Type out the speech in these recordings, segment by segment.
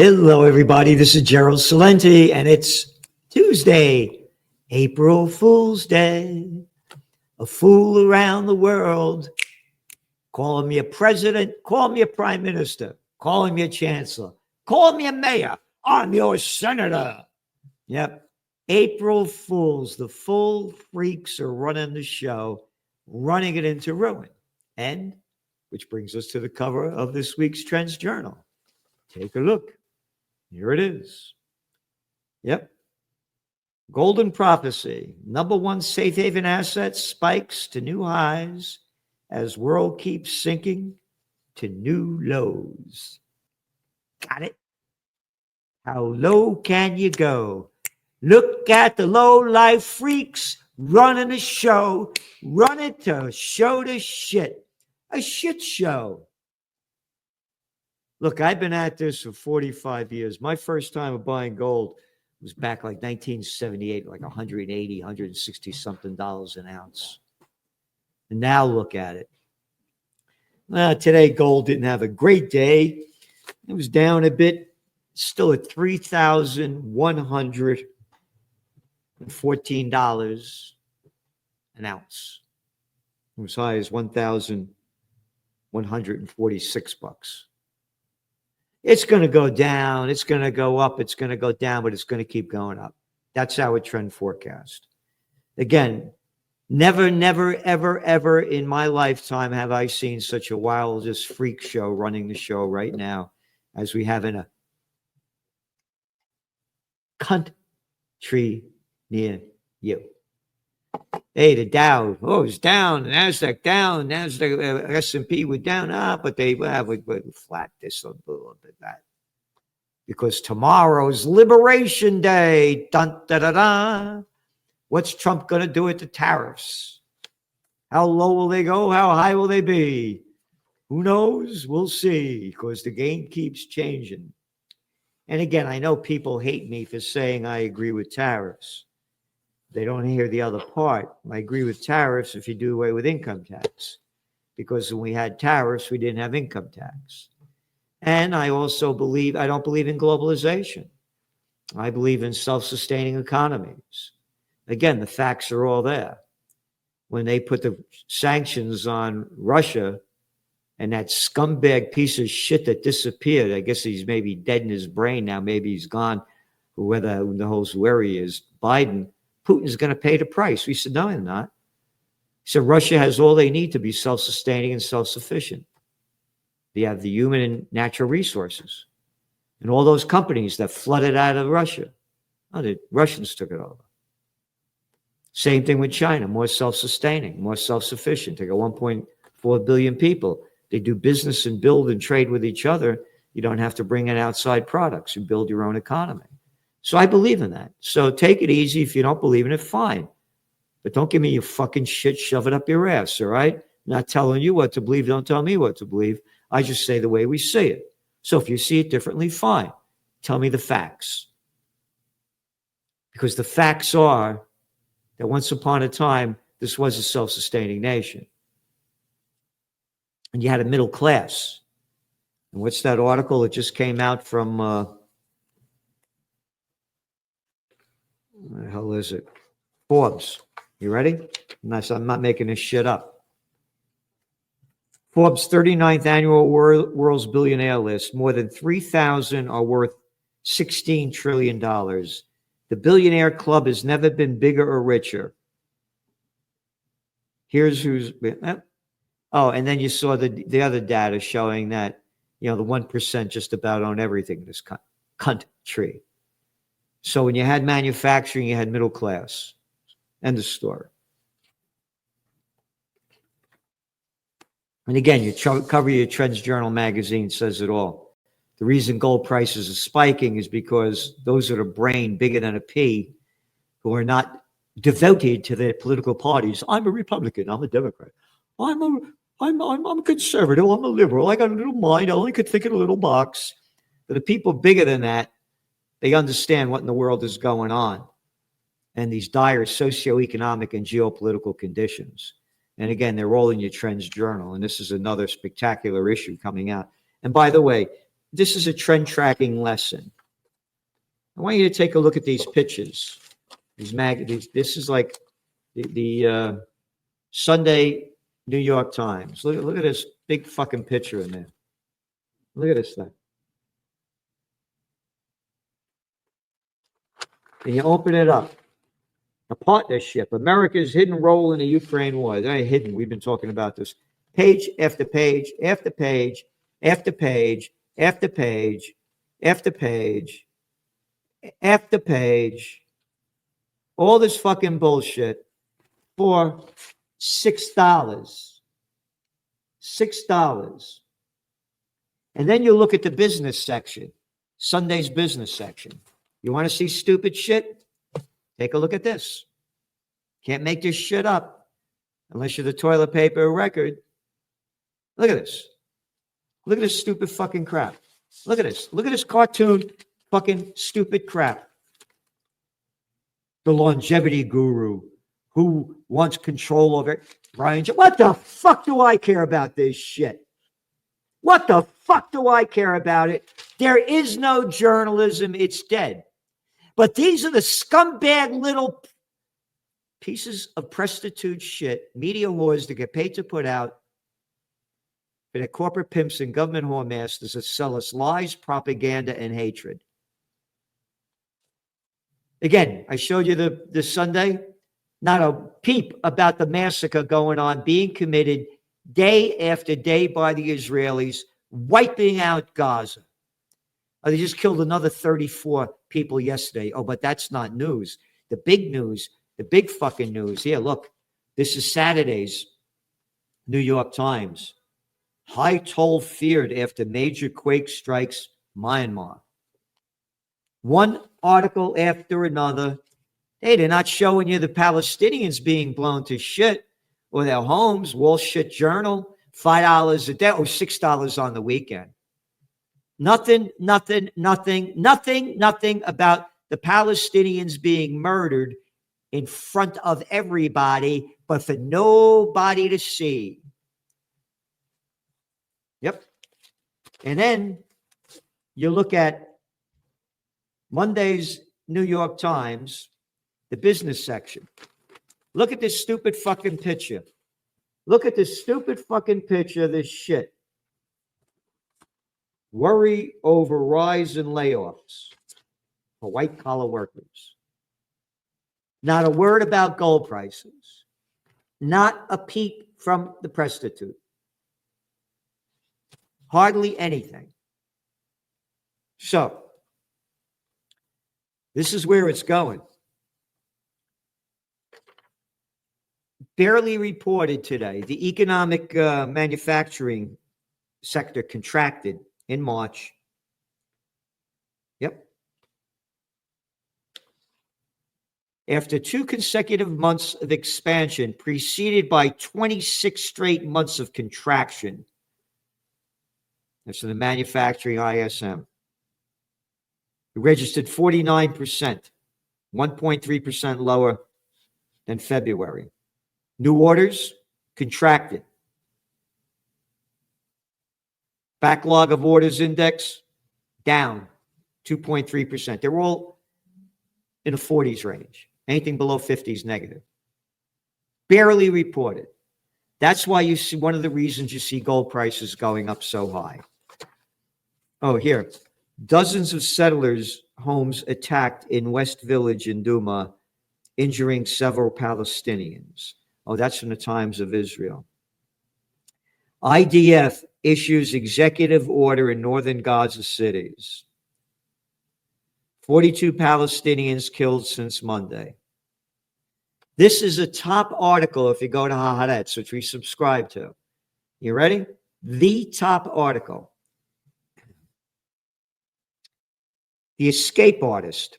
Hello, everybody. This is Gerald Salenti, and it's Tuesday, April Fool's Day. A fool around the world, calling me a president, call me a prime minister, calling me a chancellor, call me a mayor. I'm your senator. Yep. April Fools. The full freaks are running the show, running it into ruin. And which brings us to the cover of this week's Trends Journal. Take a look. Here it is. Yep. Golden prophecy. Number one safe haven asset spikes to new highs as world keeps sinking to new lows. Got it? How low can you go? Look at the low life freaks running the show, running to show the shit. A shit show. Look, I've been at this for 45 years. My first time of buying gold was back like 1978, like 180, 160 something dollars an ounce. And now look at it. Today, gold didn't have a great day. It was down a bit, still at $3,114 an ounce. It was high as $1,146. It's going to go down. It's going to go up. It's going to go down, but it's going to keep going up. That's our trend forecast. Again, never, ever, ever in my lifetime have I seen such a wildest freak show running the show right now as we have in a country near you. Hey, the Dow, it's down. The Nasdaq down. Nasdaq, S&P were down. But they would flat this a little bit that. Because tomorrow's Liberation Day. Dun, da, da, da. What's Trump going to do with the tariffs? How low will they go? How high will they be? Who knows? We'll see, because the game keeps changing. And again, I know people hate me for saying I agree with tariffs. They don't hear the other part. I agree with tariffs if you do away with income tax, because when we had tariffs, we didn't have income tax. And I also I don't believe in globalization. I believe in self-sustaining economies. Again, the facts are all there. When they put the sanctions on Russia and that scumbag piece of shit that disappeared, I guess he's maybe dead in his brain now, maybe he's gone, who knows where he is, Biden, Putin's going to pay the price. We said, no, they're not. He said, Russia has all they need to be self-sustaining and self-sufficient. They have the human and natural resources. And all those companies that flooded out of Russia, the Russians took it over. Same thing with China, more self-sustaining, more self-sufficient. They got 1.4 billion people. They do business and build and trade with each other. You don't have to bring in outside products. You build your own economy. So I believe in that. So take it easy. If you don't believe in it, fine. But don't give me your fucking shit, shove it up your ass, all right? Not telling you what to believe. Don't tell me what to believe. I just say the way we see it. So if you see it differently, fine. Tell me the facts. Because the facts are that once upon a time, this was a self-sustaining nation. And you had a middle class. And what's that article that just came out from... What the hell is it? Forbes. You ready? I'm not making this shit up. Forbes' 39th annual World's Billionaire list. More than 3,000 are worth $16 trillion. The billionaire club has never been bigger or richer. Here's who's... Oh, and then you saw the other data showing that, the 1% just about own everything in this country. So when you had manufacturing, you had middle class. End of story. And again, you cover your Trends Journal magazine says it all. The reason gold prices are spiking is because those that are brain bigger than a pea, who are not devoted to their political parties. I'm a Republican. I'm a Democrat. I'm a conservative. I'm a liberal. I got a little mind. I only could think in a little box. But the people bigger than that, they understand what in the world is going on and these dire socioeconomic and geopolitical conditions. And again, they're all in your Trends Journal. And this is another spectacular issue coming out. And by the way, this is a trend tracking lesson. I want you to take a look at these pictures. This is like the Sunday New York Times. Look at this big fucking picture in there. Look at this thing. And you open it up. A partnership, America's hidden role in the Ukraine war. They're hidden. We've been talking about this. Page after page after page after page after page after page after page. All this fucking bullshit for $6. $6. And then you look at the business section, Sunday's business section. You want to see stupid shit? Take a look at this. Can't make this shit up unless you're the toilet paper record. Look at this. Look at this stupid fucking crap. Look at this. Look at this cartoon fucking stupid crap. The longevity guru who wants control over it. Brian, what the fuck do I care about this shit? What the fuck do I care about it? There is no journalism. It's dead. But these are the scumbag little pieces of prostitute shit, media whores that get paid to put out for the corporate pimps and government whoremasters that sell us lies, propaganda, and hatred. Again, I showed you the Sunday. Not a peep about the massacre going on, being committed day after day by the Israelis, wiping out Gaza. Oh, they just killed another 34 people yesterday. Oh, but that's not news. The big news, the big fucking news. Here, look, this is Saturday's New York Times. High toll feared after major quake strikes Myanmar. One article after another. Hey, they're not showing you the Palestinians being blown to shit or their homes. Wall Street Journal, $5 a day or $6 on the weekend. Nothing about the Palestinians being murdered in front of everybody, but for nobody to see. Yep. And then you look at Monday's New York Times, the business section. Look at this stupid fucking picture. Look at this stupid fucking picture of this shit. Worry over rise in layoffs for white-collar workers. Not a word about gold prices. Not a peep from the prostitute. Hardly anything. So, this is where it's going. Barely reported today, the economic manufacturing sector contracted in March. Yep. After 2 consecutive months of expansion, preceded by 26 straight months of contraction. That's the manufacturing ISM. It registered 49%, 1.3% lower than February. New orders contracted. Backlog of orders index down 2.3%. They're all in the 40s range. Anything below 50 is negative. Barely reported. That's why you see one of the reasons you see gold prices going up so high. Oh, here. Dozens of settlers' homes attacked in West Village in Duma, injuring several Palestinians. Oh, that's from the Times of Israel. IDF issues executive order in northern Gaza cities. 42 Palestinians killed since Monday. This is a top article if you go to Haaretz, which we subscribe to. You ready? The top article. The Escape Artist,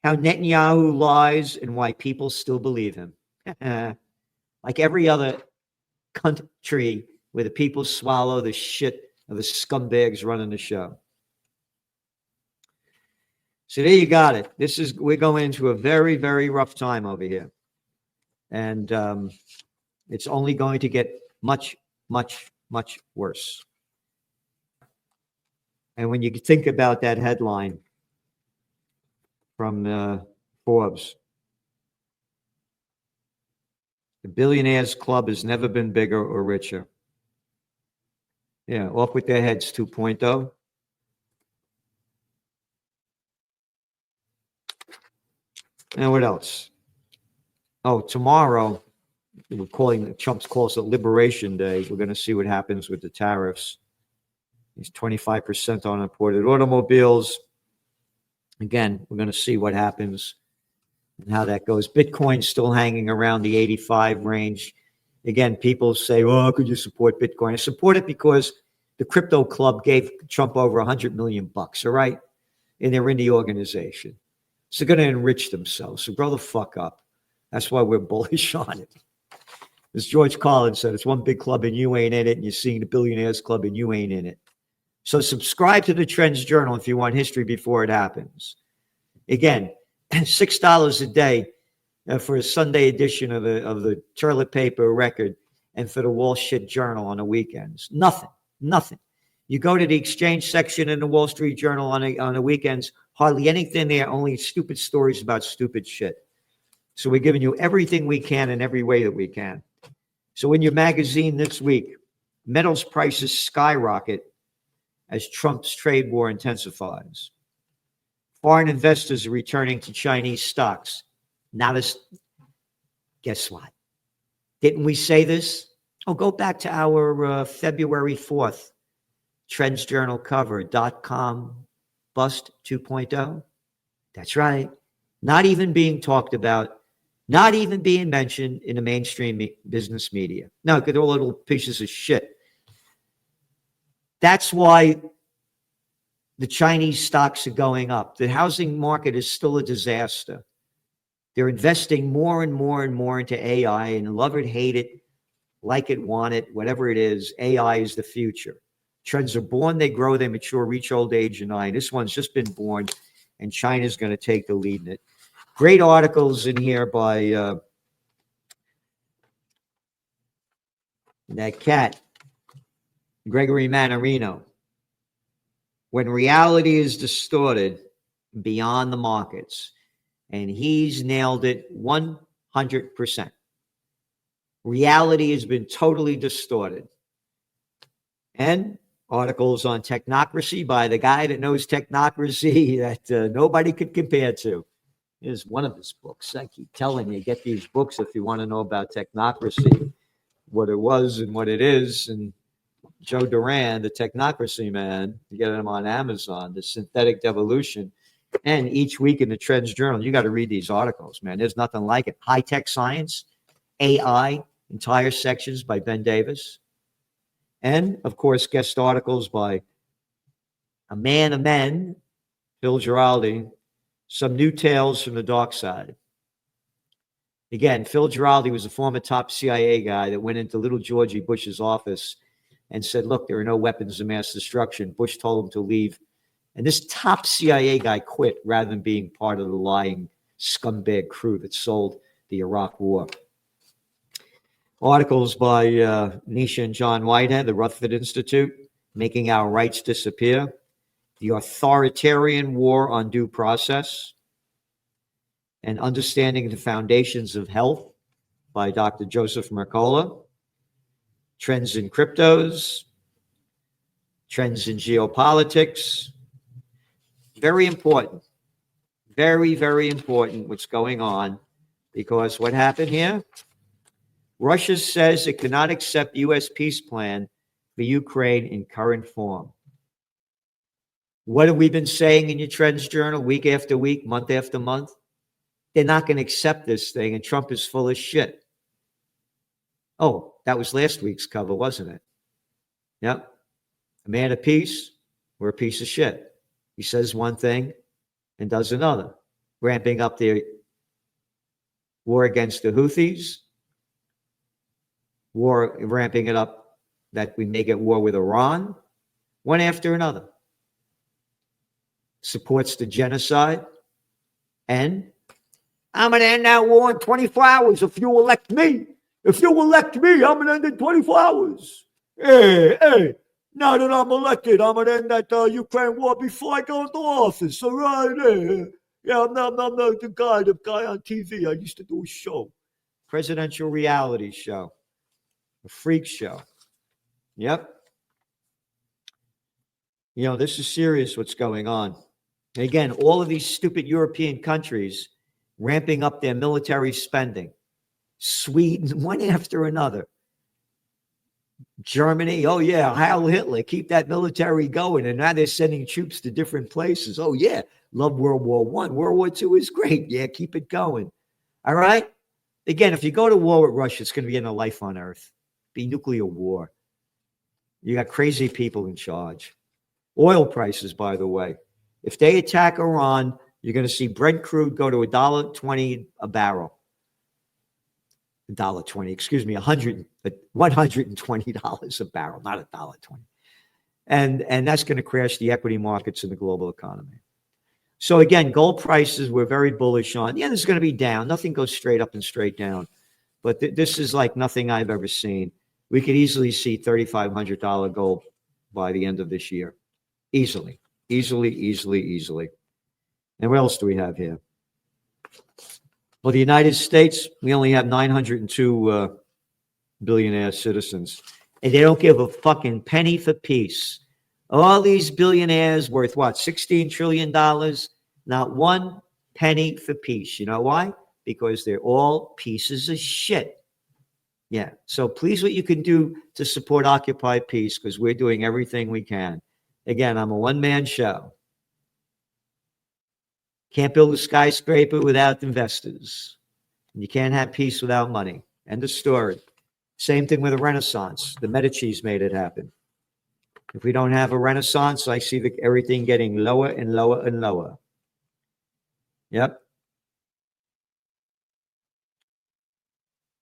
how Netanyahu lies and why people still believe him. Like every other country where the people swallow the shit of the scumbags running the show. So there you got it. We're going into a very, very rough time over here. And it's only going to get much, much, much worse. And when you think about that headline from Forbes, the billionaires club has never been bigger or richer. Yeah, off with their heads 2.0. And what else? Oh, tomorrow, Trump's calls it Liberation Day. We're going to see what happens with the tariffs. He's 25% on imported automobiles. Again, we're going to see what happens and how that goes. Bitcoin's still hanging around the 85 range. Again, people say, "Oh, could you support Bitcoin?" I support it because the crypto club gave Trump over $100 million, all right? And they're in the organization. So they're going to enrich themselves. So grow the fuck up. That's why we're bullish on it. As George Carlin said, it's one big club and you ain't in it, and you're seeing the billionaires club and you ain't in it. So subscribe to the Trends Journal if you want history before it happens. Again, $6 a day for a Sunday edition of the toilet paper record and for the Wall Street Journal on the weekends. Nothing. You go to the exchange section in the Wall Street Journal on the weekends, hardly anything there, only stupid stories about stupid shit. So we're giving you everything we can in every way that we can. So in your magazine this week, metals prices skyrocket as Trump's trade war intensifies. Foreign investors are returning to Chinese stocks. Not as, guess what? Didn't we say this? Oh, go back to our February 4th Trends Journal cover, .com bust 2.0. That's right. Not even being talked about, not even being mentioned in the mainstream business media. No, because they're all little pieces of shit. That's why the Chinese stocks are going up. The housing market is still a disaster. They're investing more and more and more into AI, and love it, hate it, like it, want it, whatever it is, AI is the future. Trends are born, they grow, they mature, reach old age and die. This one's just been born, and China's going to take the lead in it. Great articles in here by that cat, Gregory Mannarino. When reality is distorted beyond the markets, and he's nailed it 100%. Reality has been totally distorted. And articles on Technocracy by the guy that knows Technocracy that nobody could compare to. Is one of his books. I keep telling you, get these books if you want to know about Technocracy, what it was and what it is. And Joe Duran, the Technocracy man, you get them on Amazon, the Synthetic Devolution. And each week in the Trends Journal, you got to read these articles, man. There's nothing like it. High-tech science, AI, entire sections by Ben Davis. And, of course, guest articles by a man of men, Phil Giraldi, some new tales from the dark side. Again, Phil Giraldi was a former top CIA guy that went into little Georgie Bush's office and said, look, there are no weapons of mass destruction. Bush told him to leave. And this top CIA guy quit rather than being part of the lying scumbag crew that sold the Iraq War. Articles by Nisha and John Whitehead, the Rutherford Institute, Making Our Rights Disappear, The Authoritarian War on Due Process, and Understanding the Foundations of Health by Dr. Joseph Mercola, Trends in Cryptos, Trends in Geopolitics. Very important. Very, very important what's going on, because what happened here? Russia says it cannot accept U.S. peace plan for Ukraine in current form. What have we been saying in your Trends Journal week after week, month after month? They're not going to accept this thing, and Trump is full of shit. Oh, that was last week's cover, wasn't it? Yep. A man of peace, we're a piece of shit. He says one thing and does another, ramping up the war against the Houthis, war, ramping it up that we may get war with Iran, one after another. Supports the genocide, and I'm going to end that war in 24 hours if you elect me. If you elect me, I'm going to end it in 24 hours. Hey, Now that I'm elected, I'm gonna end that Ukraine war before I go into office. All right, yeah, I'm not the guy on TV. I used to do a show, presidential reality show, a freak show. Yep. You know, this is serious what's going on. Again, all of these stupid European countries ramping up their military spending. Sweden, one after another. Germany, oh yeah, Heil Hitler, keep that military going. And now they're sending troops to different places. Oh yeah, love World War One. World War II is great. Yeah, keep it going. All right. Again, if you go to war with Russia, it's going to be in a life on Earth. Be nuclear war. You got crazy people in charge. Oil prices, by the way. If they attack Iran, you're going to see Brent crude go to $1.20 a barrel. $1.20, excuse me, $120 a barrel, not $1.20. And that's going to crash the equity markets and the global economy. So again, gold prices we're very bullish on. Yeah, this is going to be down. Nothing goes straight up and straight down. But this is like nothing I've ever seen. We could easily see $3,500 gold by the end of this year. Easily. And what else do we have here? Well, the United States, we only have 902 billionaire citizens, and they don't give a fucking penny for peace. All these billionaires worth what, $16 trillion? Not one penny for peace. You know why? Because they're all pieces of shit. Yeah. So please, what you can do to support Occupy Peace, because we're doing everything we can. Again, I'm a one-man show. Can't build a skyscraper without investors. You can't have peace without money. End of story. Same thing with the Renaissance. The Medicis made it happen. If we don't have a Renaissance, I see everything getting lower and lower and lower. Yep.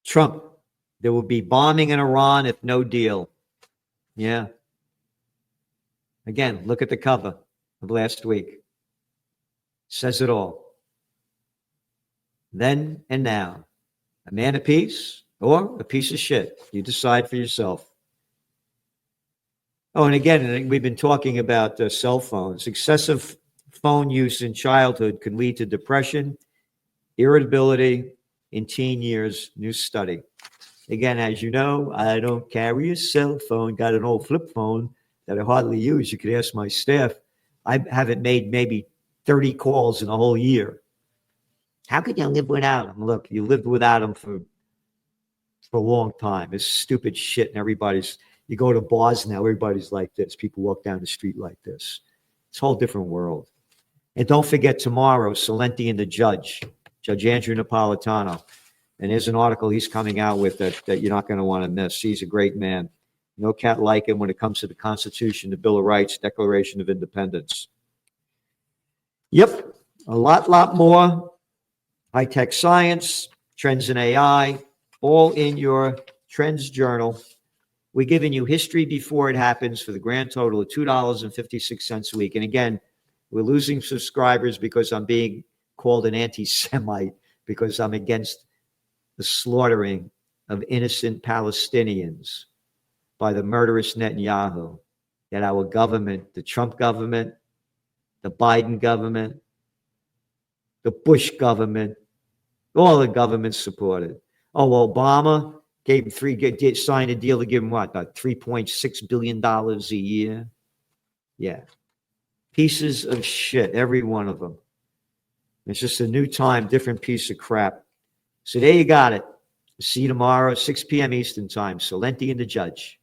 Trump, there will be bombing in Iran if no deal. Yeah. Again, look at the cover of last week. Says it all. Then and now. A man of peace or a piece of shit. You decide for yourself. Oh, and again, we've been talking about cell phones. Excessive phone use in childhood can lead to depression, irritability in teen years. New study. Again, as you know, I don't carry a cell phone. Got an old flip phone that I hardly use. You could ask my staff. I haven't made maybe 30 calls in a whole year. How could you live without them? Look, you lived without them for a long time. It's stupid shit. And you go to bars now, everybody's like this. People walk down the street like this. It's a whole different world. And don't forget tomorrow, Salenti and the Judge Andrew Napolitano. And there's an article he's coming out with that you're not going to want to miss. He's a great man. No cat like him when it comes to the Constitution, the Bill of Rights, Declaration of Independence. Yep, a lot more. High-tech science, trends in AI, all in your Trends Journal. We're giving you history before it happens for the grand total of $2.56 a week. And again, we're losing subscribers because I'm being called an anti-Semite because I'm against the slaughtering of innocent Palestinians by the murderous Netanyahu. That our government, the Trump government, the Biden government, the Bush government, all the governments supported. Oh, Obama signed a deal to give him what, about $3.6 billion a year? Yeah. Pieces of shit, every one of them. It's just a new time, different piece of crap. So there you got it. See you tomorrow, 6 p.m. Eastern time. Salenti and the Judge.